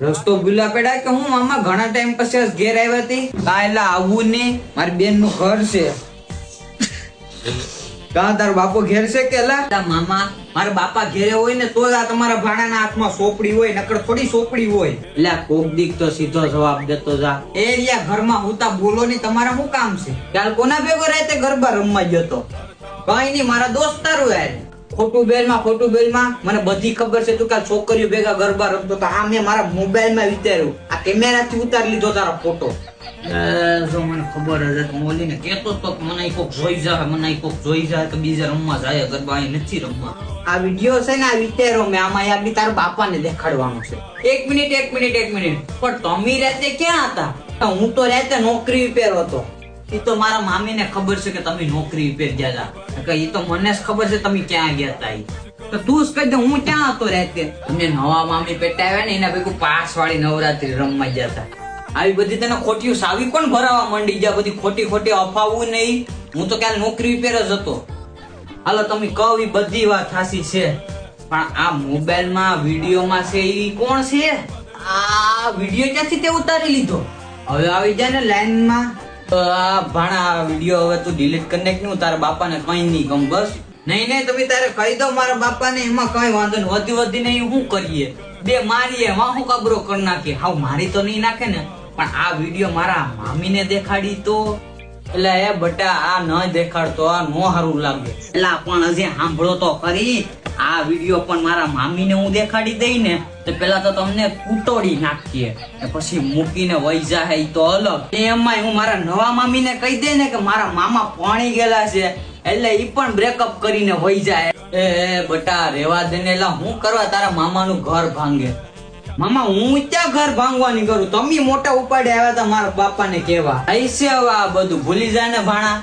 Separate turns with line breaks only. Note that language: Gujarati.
રસ્તો ભૂલા પડ્યા કે હું મામા ઘણા ટાઈમ પછી ઘેર આવ્યા હતી કા એટલે આવું ને મારી બેન નું ઘર છે કા તારો બાપો ઘેર છે કે એલા મામા મારા બાપા ઘેરે હોય ને તો આ તમારા ભાણાના હાથમાં સોપડી હોય નકર થોડી સોપડી હોય એટલે કોક દીક તો સીધો જવાબ દેતો જા એ રિયા ઘરમાં હુતા બોલો ની તમારા શું કામ છે કાલ કોના ભેગો રાતે ગરબા રમવા ગયો તો કઈ નહીં મારા દોસ્તારો યાર ખોટું બેલમાં મને બધી ખબર છે તું કાલ છોકરીઓ ભેગા ગરબા રમતો તો આ મેં મારા મોબાઈલ માં વિચાર્યું આ કેમેરાથી ઉતારી લીધો તારો ફોટો જો મને ખબર હશે તો મોલીને કેતો તો મને કોક જોઈ જાય કે બીજા રમવા જાય ગરબા અહીં નથી રમવા આ વિડિયો છે ને આ વિચારો મેં આમાં યાર બી તારા બાપાને દેખાડવાનું છે એક મિનિટ પણ તમે રાતે ક્યાં હતા હું તો રાતે નોકરી પહેરો હતો એ તો મારા મામી ને ખબર છે કે તમે નોકરી પર ગયા હતા એ તો મને જ ખબર છે તમે ક્યાં ગયા હતા તો તું જ કહી દે હું ક્યાં હતો રાતે તમને નવા મામી પેટાવ્યા ને એના ભેગું પાસ વાળી નવરાત્રી રમવા ગયા હતા આવી બધી તને ખોટી સાવી કોણ ભરાવા માંડી ગયા બધી ખોટી અફાવું નહીં હું તો ક્યાં નોકરી પર જ હતો હાલો તમે કહો એ બધી વાત સાચી છે પણ આ મોબાઈલ માં વિડીયો માં છે એ કોણ છે આ વિડીયો ક્યાંથી તે ઉતારી લીધો હવે આવી જાય ને લાઈન માં ભાણા વિડીયો હવે તું ડિલીટ કરી નાખ ને તારા બાપાને કઈ નહીં ગમ બસ નહીં તમે તારે કહી દો મારા બાપાને એમાં કઈ વાંધો નહીં વધી નહીં શું કરીએ બે મારીએ એમાં હું કબરો કરી નાખીએ હાવ મારી તો નહીં નાખે ને પણ આ વિડીયો મારા મામીને દેખાડી તો એટલે એ બટા આ ન દેખાડતો આ નો સારું લાગે એટલે પણ હજી સાંભળો તો ખરી આ વિડીયો પણ મારા મામીને હું દેખાડી દઈ ને તો પેલા તો તમને કૂટોડી નાખીએ પછી મૂકીને વહી જાય તો અલગ એમાં હું મારા નવા મામીને કહી દે ને કે મારા મામા પાણી ગયેલા છે એટલે ઈ પણ બ્રેકઅપ કરીને વહી જાય એ બટા રેવા દે ને એલા હું કરવા તારા મામાનું ઘર ભાંગે મામા હું ક્યાં ઘર ભાંગવાની કરું તમે મોટા ઉપાડે આવ્યા હતા મારા બાપાને કેવા ऐसे હવે આ બધું ભૂલી જાય ને ભાણા